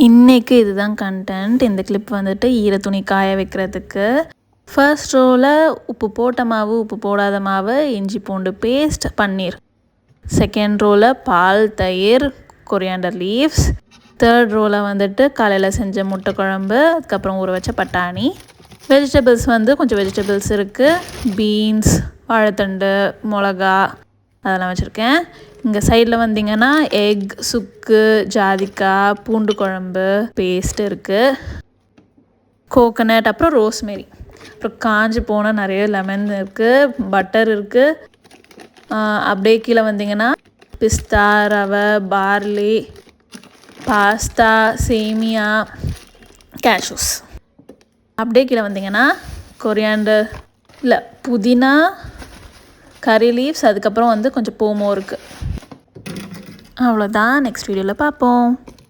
இன்றைக்கு இதுதான் கண்டென்ட். இந்த கிளிப் வந்துட்டு ஈர துணி காய வைக்கிறதுக்கு. ஃபர்ஸ்ட் ரோவில் உப்பு போட்ட மாவு, உப்பு போடாத மாவு, இஞ்சி பூண்டு பேஸ்ட், பன்னீர். செகண்ட் ரோவில் பால், தயிர், கொரியாண்டர் லீவ்ஸ். தேர்ட் ரோவில் வந்துட்டு காலையில் செஞ்ச முட்டை குழம்பு, அதுக்கப்புறம் ஊற வச்ச பட்டாணி. வெஜிடபிள்ஸ் கொஞ்சம் வெஜிடபிள்ஸ் இருக்குது. பீன்ஸ், வாழைத்தண்டு, மிளகா அதெல்லாம் வச்சுருக்கேன். இங்கே சைடில் வந்தீங்கன்னா எக், சுக்கு, ஜாதிக்காய், பூண்டு குழம்பு, பேஸ்ட் இருக்குது. கோகனட், அப்புறம் ரோஸ்மெரி, அப்புறம் காஞ்சி போன நிறைய லெமன் இருக்குது. பட்டர் இருக்குது. அப்படியே கீழே வந்தீங்கன்னா பிஸ்தா, ரவை, பார்லி, பாஸ்தா, சேமியா, கேஷ்யூஸ். அப்படியே கீழே வந்தீங்கன்னா கொரியாண்டர் இல்லை புதினா, கறி லீவ்ஸ், அதுக்கப்புறம் கொஞ்சம் போமோ இருக்குது. அவ்வளோதான். நெக்ஸ்ட் வீடியோவில் பார்ப்போம்.